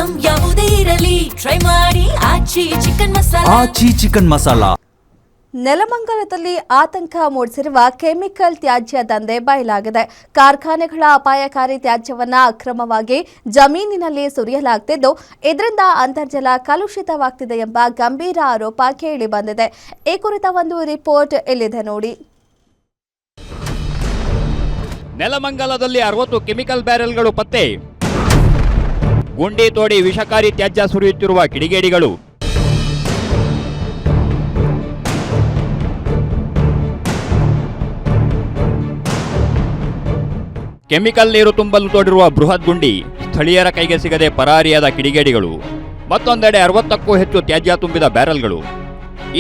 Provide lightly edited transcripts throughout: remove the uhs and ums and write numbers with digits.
Item ಯಾವುದೇ ಇರಲಿ try ಮಾಡಿ ಆಚಿ ಚಿಕನ್ ಮಸಾಲಾ. ನೆಲಮಂಗಲದಲ್ಲಿ ಆತಂಕ ಮೂಡಿಸಿರುವ ಕೆಮಿಕಲ್ ತ್ಯಾಜ್ಯ ದಂಧೆ ಬಯಲಾಗಿದೆ. ಕಾರ್ಖಾನೆಗಳ ಅಪಾಯಕಾರಿ ತ್ಯಾಜ್ಯವನ್ನು ಅಕ್ರಮವಾಗಿ ಜಮೀನಿನಲ್ಲಿ ಸುರಿಯಲಾಗುತ್ತಿದ್ದು, ಇದರಿಂದ ಅಂತರ್ಜಲ ಕಲುಷಿತವಾಗುತ್ತಿದೆ ಎಂಬ ಗಂಭೀರ ಆರೋಪ ಕೇಳಿಬಂದಿದೆ. ಈ ಕುರಿತ ಒಂದು ರಿಪೋರ್ಟ್ ಇಲ್ಲಿದೆ ನೋಡಿ. ನೆಲಮಂಗಲದಲ್ಲಿ 60 ಕೆಮಿಕಲ್ ಬ್ಯಾರೆಲ್ಗಳು ಪತ್ತೆ. ಗುಂಡಿ ತೋಡಿ ವಿಷಕಾರಿ ತ್ಯಾಜ್ಯ ಸುರಿಯುತ್ತಿರುವ ಕಿಡಿಗೇಡಿಗಳು. ಕೆಮಿಕಲ್ ನೀರು ತುಂಬಲು ತೋಡಿರುವ ಬೃಹತ್ ಗುಂಡಿ, ಸ್ಥಳೀಯರ ಕೈಗೆ ಸಿಗದೆ ಪರಾರಿಯಾದ ಕಿಡಿಗೇಡಿಗಳು. ಮತ್ತೊಂದೆಡೆ 60ಕ್ಕೂ ಹೆಚ್ಚು ತ್ಯಾಜ್ಯ ತುಂಬಿದ ಬ್ಯಾರೆಲ್ಗಳು.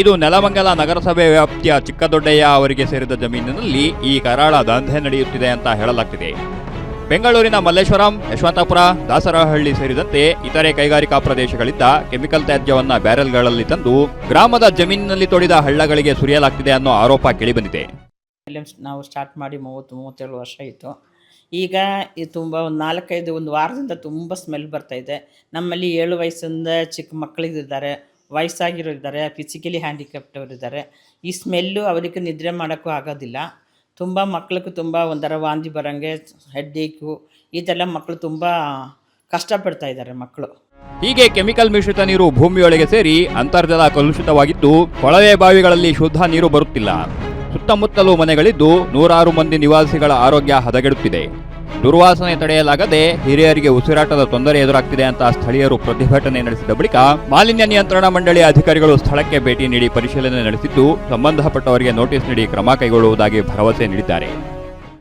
ಇದು ನೆಲಮಂಗಲ ನಗರಸಭೆ ವ್ಯಾಪ್ತಿಯ ಚಿಕ್ಕದೊಡ್ಡಯ್ಯ ಅವರಿಗೆ ಸೇರಿದ ಜಮೀನಿನಲ್ಲಿ ಈ ಕರಾಳ ದಂಧೆ ನಡೆಯುತ್ತಿದೆ ಅಂತ ಹೇಳಲಾಗ್ತಿದೆ. ಬೆಂಗಳೂರಿನ ಮಲ್ಲೇಶ್ವರಂ, ಯಶವಂತಪುರ, ದಾಸರಹಳ್ಳಿ ಸೇರಿದಂತೆ ಇತರೆ ಕೈಗಾರಿಕಾ ಪ್ರದೇಶಗಳಿಂದ ಕೆಮಿಕಲ್ ತ್ಯಾಜ್ಯವನ್ನ ಬ್ಯಾರೆಲ್ಗಳಲ್ಲಿ ತಂದು ಗ್ರಾಮದ ಜಮೀನಿನಲ್ಲಿ ತೋಡಿದ ಹಳ್ಳಗಳಿಗೆ ಸುರಿಯಲಾಗ್ತಿದೆ ಅನ್ನೋ ಆರೋಪ ಕೇಳಿಬಂದಿದೆ. ನಾವು ಸ್ಟಾರ್ಟ್ ಮಾಡಿ 30-37 ವರ್ಷ ಆಯಿತು. ಈಗ ಇದು ತುಂಬ ಒಂದು ವಾರದಿಂದ ತುಂಬ ಸ್ಮೆಲ್ ಬರ್ತಾಯಿದೆ. ನಮ್ಮಲ್ಲಿ 7 ವಯಸ್ಸಿಂದ ಚಿಕ್ಕ ಮಕ್ಕಳಿದ್ದಾರೆ, ವಯಸ್ಸಾಗಿರೋರಿದ್ದಾರೆ, ಫಿಸಿಕಲಿ ಹ್ಯಾಂಡಿಕ್ಯಾಪ್ಟವರಿದ್ದಾರೆ. ಈ ಸ್ಮೆಲ್ಲು ಅವರಿಗೆ ನಿದ್ರೆ ಮಾಡೋಕ್ಕೂ ಆಗೋದಿಲ್ಲ. ತುಂಬ ಮಕ್ಕಳಿಗೂ ತುಂಬ ಒಂಥರ ವಾಂತಿ ಬರೋಂಗೆ, ಹೆಡ್ಡೇಕು, ಇದೆಲ್ಲ ಮಕ್ಕಳು ತುಂಬ ಕಷ್ಟಪಡ್ತಾ ಇದ್ದಾರೆ ಮಕ್ಕಳು. ಹೀಗೆ ಕೆಮಿಕಲ್ ಮಿಶ್ರಿತ ನೀರು ಭೂಮಿಯೊಳಗೆ ಸೇರಿ ಅಂತರ್ಜಲ ಕಲುಷಿತವಾಗಿದ್ದು, ಕೊಳವೆ ಬಾವಿಗಳಲ್ಲಿ ಶುದ್ಧ ನೀರು ಬರುತ್ತಿಲ್ಲ. ಸುತ್ತಮುತ್ತಲೂ ಮನೆಗಳಿದ್ದು ನೂರಾರು ಮಂದಿ ನಿವಾಸಿಗಳ ಆರೋಗ್ಯ ಹದಗೆಡುತ್ತಿದೆ. ದುರ್ವಾಸನೆ ತಡೆಯಲಾಗದೆ ಹಿರಿಯರಿಗೆ ಉಸಿರಾಟದ ತೊಂದರೆ ಎದುರಾಗ್ತಿದೆ ಅಂತ ಸ್ಥಳೀಯರು ಪ್ರತಿಭಟನೆ ನಡೆಸಿದ ಬಳಿಕ ಮಾಲಿನ್ಯ ನಿಯಂತ್ರಣ ಮಂಡಳಿಯ ಅಧಿಕಾರಿಗಳು ಸ್ಥಳಕ್ಕೆ ಭೇಟಿ ನೀಡಿ ಪರಿಶೀಲನೆ ನಡೆಸಿದ್ದು, ಸಂಬಂಧಪಟ್ಟವರಿಗೆ ನೋಟಿಸ್ ನೀಡಿ ಕ್ರಮ ಕೈಗೊಳ್ಳುವುದಾಗಿ ಭರವಸೆ ನೀಡಿದ್ದಾರೆ.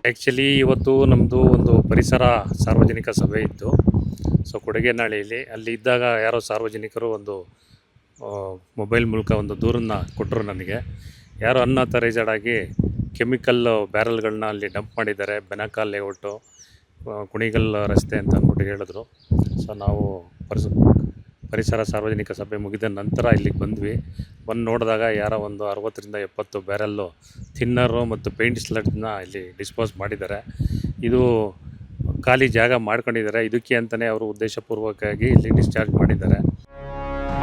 ಆ್ಯಕ್ಚುಲಿ ಇವತ್ತು ನಮ್ಮದು ಒಂದು ಪರಿಸರ ಸಾರ್ವಜನಿಕ ಸಭೆ ಇತ್ತು. ಸೊ ಕೊಡಗೇನಹಳ್ಳಿಯಲ್ಲಿ ಅಲ್ಲಿ ಇದ್ದಾಗ ಯಾರೋ ಸಾರ್ವಜನಿಕರು ಒಂದು ಮೊಬೈಲ್ ಮೂಲಕ ಒಂದು ದೂರನ್ನು ಕೊಟ್ಟರು ನನಗೆ. ಯಾರೋ ಅನ್ಅಥರೈಸ್ಡ್ ಆಗಿ ಕೆಮಿಕಲ್ ಬ್ಯಾರಲ್ಗಳನ್ನ ಅಲ್ಲಿ ಡಂಪ್ ಮಾಡಿದ್ದಾರೆ, ಬೆನಕಾಲ್ ಲೇಔಟು, ಕುಣಿಗಲ್ ರಸ್ತೆ ಅಂತ ಅಂದ್ಬಿಟ್ಟು ಹೇಳಿದ್ರು. ಸೊ ನಾವು ಪರಿಸರ ಸಾರ್ವಜನಿಕ ಸಭೆ ಮುಗಿದ ನಂತರ ಇಲ್ಲಿಗೆ ಬಂದ್ವಿ. ಬಂದು ನೋಡಿದಾಗ ಯಾರೋ ಒಂದು 60-70 ಬ್ಯಾರಲ್ಲು ಥಿನ್ನರು ಮತ್ತು ಪೇಂಟ್ ಸ್ಲಡ್ನ ಇಲ್ಲಿ ಡಿಸ್ಪೋಸ್ ಮಾಡಿದ್ದಾರೆ. ಇದು ಖಾಲಿ ಜಾಗ ಮಾಡ್ಕೊಂಡಿದ್ದಾರೆ. ಇದಕ್ಕೆ ಅಂತಲೇ ಅವರು ಉದ್ದೇಶಪೂರ್ವಕವಾಗಿ ಇಲ್ಲಿ ಡಿಸ್ಚಾರ್ಜ್ ಮಾಡಿದ್ದಾರೆ.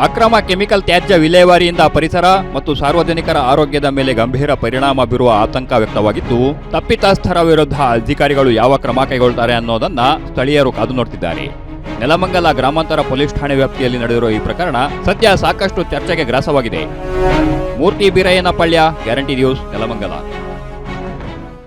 ಅಕ್ರಮ ಕೆಮಿಕಲ್ ತ್ಯಾಜ್ಯ ವಿಲೇವಾರಿಯಿಂದ ಪರಿಸರ ಮತ್ತು ಸಾರ್ವಜನಿಕರ ಆರೋಗ್ಯದ ಮೇಲೆ ಗಂಭೀರ ಪರಿಣಾಮ ಬೀರುವ ಆತಂಕ ವ್ಯಕ್ತವಾಗಿದ್ದು, ತಪ್ಪಿತಸ್ಥರ ವಿರುದ್ಧ ಅಧಿಕಾರಿಗಳು ಯಾವ ಕ್ರಮ ಕೈಗೊಳ್ಳುತ್ತಾರೆ ಅನ್ನೋದನ್ನ ಸ್ಥಳೀಯರು ಕಾದು ನೋಡ್ತಿದ್ದಾರೆ. ನೆಲಮಂಗಲ ಗ್ರಾಮಾಂತರ ಪೊಲೀಸ್ ಠಾಣೆ ವ್ಯಾಪ್ತಿಯಲ್ಲಿ ನಡೆದಿರುವ ಈ ಪ್ರಕರಣ ಸದ್ಯ ಸಾಕಷ್ಟು ಚರ್ಚೆಗೆ ಗ್ರಾಸವಾಗಿದೆ. ಮೂರ್ತಿ ಬೀರಯ್ಯನಪಳ್ಯ, ಗ್ಯಾರಂಟಿ ನ್ಯೂಸ್, ನೆಲಮಂಗಲ.